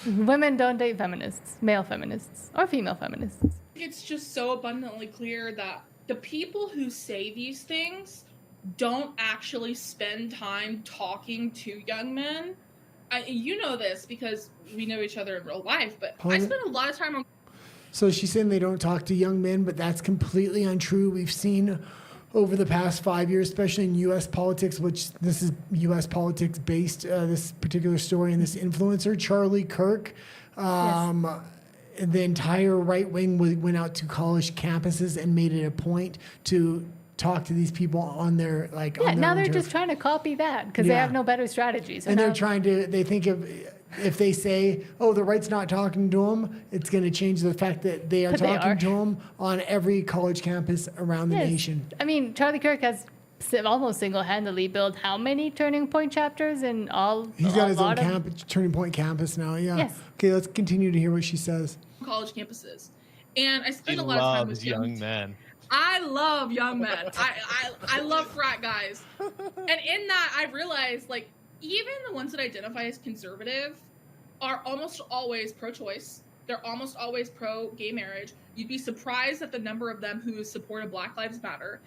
Women don't date feminists, male feminists, or female feminists. It's just so abundantly clear that the people who say these things don't actually spend time talking to young men. You know this because we know each other in real life, but I spend a lot of time on... So she's saying they don't talk to young men, but that's completely untrue. We've seen over the past 5 years, especially in U.S. politics, which this is U.S. politics based, this particular story, and this influencer, Charlie Kirk. The entire right wing went out to college campuses and made it a point to talk to these people on their now they're just trying to copy that because they have no better strategies. And they're trying to, they think if they say, the right's not talking to them, it's going to change the fact that they are talking to them on every college campus around the nation. I mean, Charlie Kirk has almost single-handedly built how many Turning Point chapters in all? He's got his own Turning Point campus now, yeah. Yes. Okay, let's continue to hear what she says. College campuses. And I spend a lot of time with young men. I love young men. I love frat guys. And in that, I realized, even the ones that identify as conservative are almost always pro-choice. They're almost always pro-gay marriage. You'd be surprised at the number of them who supported Black Lives Matter.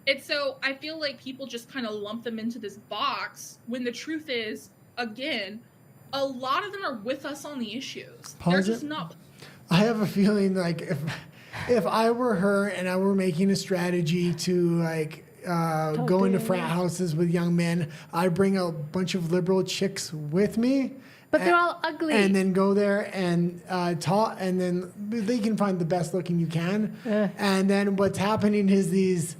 And so I feel like people just kind of lump them into this box when the truth is, again, a lot of them are with us on the issues. They're just not... I have a feeling if I were her and I were making a strategy to go into frat houses with young men, I'd bring a bunch of liberal chicks with me. But they're all ugly. And then go there and talk, and then they can find the best looking you can. And then what's happening is these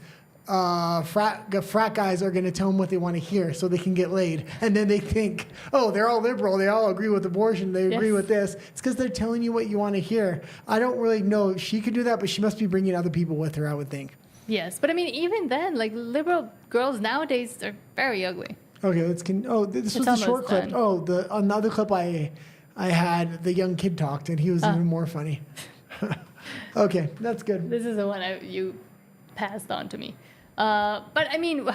frat guys are going to tell them what they want to hear so they can get laid. And then they think, they're all liberal. They all agree with abortion. They agree with this. It's because they're telling you what you want to hear. I don't really know if she could do that, but she must be bringing other people with her, I would think. Yes, but I mean, even then, liberal girls nowadays are very ugly. Okay, this was a short clip. Done. On the other clip I had, the young kid talked, and he was even more funny. Okay, that's good. This is the one you passed on to me. But I mean,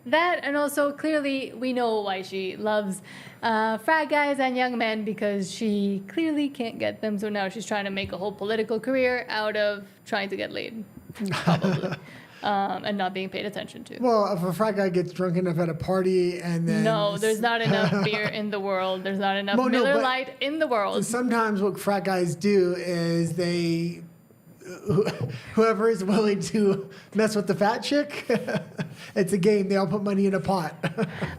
that, and also clearly we know why she loves frat guys and young men, because she clearly can't get them. So now she's trying to make a whole political career out of trying to get laid, probably, and not being paid attention to. Well, if a frat guy gets drunk enough at a party and then... No, there's not enough beer in the world. There's not enough Miller Lite in the world. Sometimes what frat guys do is they... Whoever is willing to mess with the fat chick, it's a game. They all put money in a pot.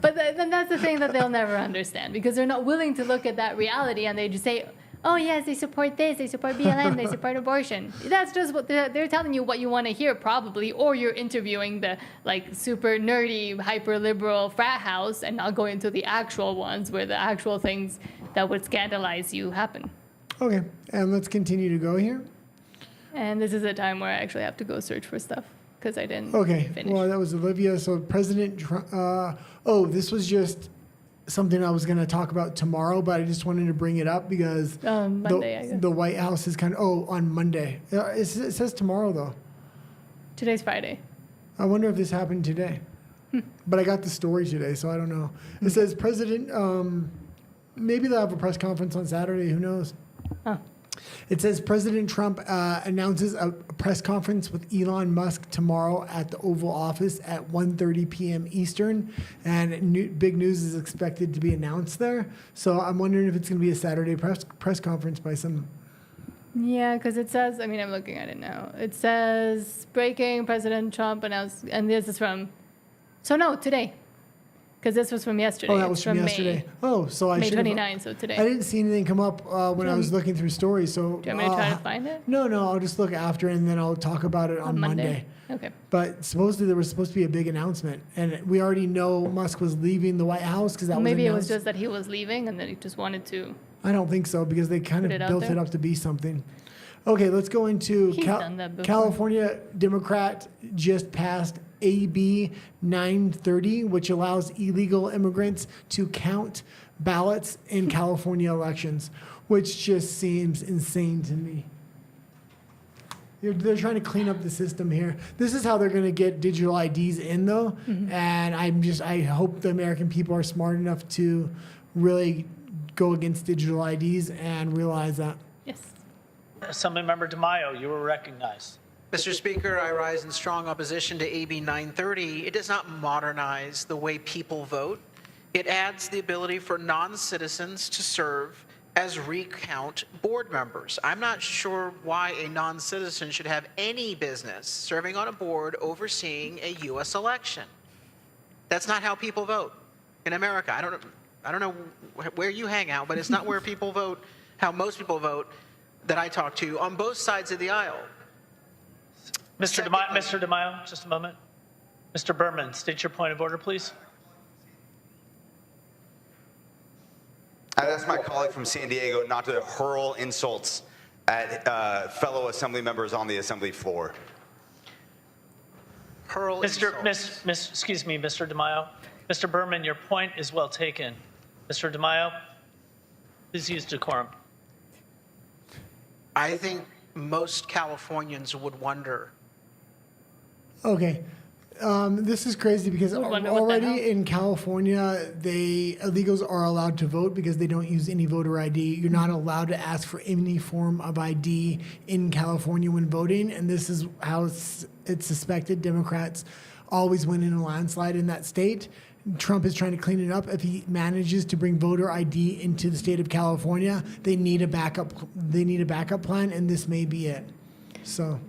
But then that's the thing that they'll never understand, because they're not willing to look at that reality, and they just say, oh yes, they support this, they support BLM, they support abortion. That's just what they're telling you what you want to hear probably, or you're interviewing the like super nerdy, hyper liberal frat house and not going to the actual ones where the actual things that would scandalize you happen. Okay, and let's continue to go here. And this is a time where I actually have to go search for stuff because I didn't finish. Well, that was Olivia. So President Trump, this was just something I was going to talk about tomorrow, but I just wanted to bring it up because Monday, I guess. The White House is on Monday. It says tomorrow, though. Today's Friday. I wonder if this happened today. But I got the story today, so I don't know. It says President, maybe they'll have a press conference on Saturday. Who knows? Oh. It says President Trump announces a press conference with Elon Musk tomorrow at the Oval Office at 1:30 p.m. Eastern, and big news is expected to be announced there. So I'm wondering if it's going to be a Saturday press conference by some. Yeah, because it says, I'm looking at it now. It says, breaking, President Trump announced, and this is from, today. Because this was from yesterday. Oh, that was from yesterday. May. Oh, so I May should 29, so today. I didn't see anything come up when I was looking through stories. So do you want me to try to find it? No, I'll just look after and then I'll talk about it on Monday. Okay. But supposedly there was supposed to be a big announcement, and we already know Musk was leaving the White House because that was maybe announced. It was just that he was leaving and then he just wanted to. I don't think so because they kind of built it up to be something. Okay, let's go into California Democrat just passed AB 930, which allows illegal immigrants to count ballots in California elections, which just seems insane to me. They're trying to clean up the system here. This is how they're going to get digital IDs in, though. And I hope the American people are smart enough to really go against digital IDs and realize that. Yes. Assemblymember DeMaio, you were recognized. Mr. Speaker, I rise in strong opposition to AB 930. It does not modernize the way people vote. It adds the ability for non-citizens to serve as recount board members. I'm not sure why a non-citizen should have any business serving on a board overseeing a U.S. election. That's not how people vote in America. I don't know where you hang out, but it's not where people vote, how most people vote that I talk to on both sides of the aisle. Mr. DeMaio, just a moment. Mr. Berman, state your point of order, please. I'd ask my colleague from San Diego not to hurl insults at fellow assembly members on the assembly floor. Excuse me, Mr. DeMaio. Mr. Berman, your point is well taken. Mr. DeMaio, please use decorum. I think most Californians would wonder. Okay. This is crazy because already in California, illegals are allowed to vote because they don't use any voter ID. You're not allowed to ask for any form of ID in California when voting, and this is how it's suspected. Democrats always win in a landslide in that state. Trump is trying to clean it up. If he manages to bring voter ID into the state of California, they need a backup. They need a backup plan, and this may be it. So.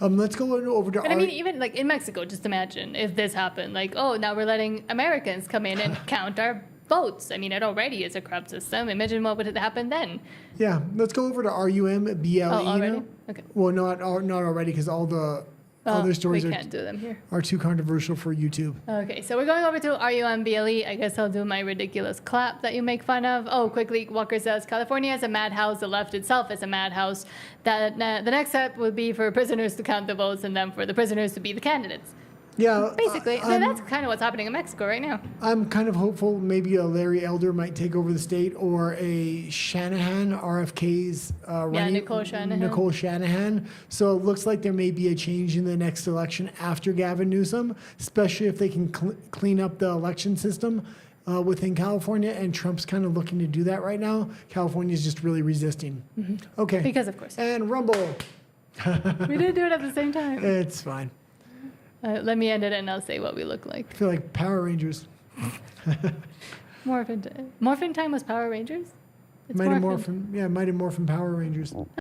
Let's go over to. And even like in Mexico, just imagine if this happened. Like, now we're letting Americans come in and count our votes. It already is a corrupt system. Imagine what would happen then. Yeah, let's go over to RUMBLE. Oh, already? Okay. Well, not already because all the other stories we can't do them here. Are too controversial for YouTube. Okay, so we're going over to RUMBLE. I guess I'll do my ridiculous clap that you make fun of. Oh, quickly, Walker says, California is a madhouse. The left itself is a madhouse. The next step would be for prisoners to count the votes and then for the prisoners to be the candidates. Yeah. Basically, that's kind of what's happening in Mexico right now. I'm kind of hopeful maybe a Larry Elder might take over the state or a Shanahan, RFK's running. Nicole Shanahan. So it looks like there may be a change in the next election after Gavin Newsom, especially if they can clean up the election system within California. And Trump's kind of looking to do that right now. California's just really resisting. Mm-hmm. Okay. Because of course. And Rumble. We didn't do it at the same time. It's fine. Let me end it and I'll say what we look like. I feel like Power Rangers. Morphin Time was Power Rangers? Mighty Morphin Power Rangers.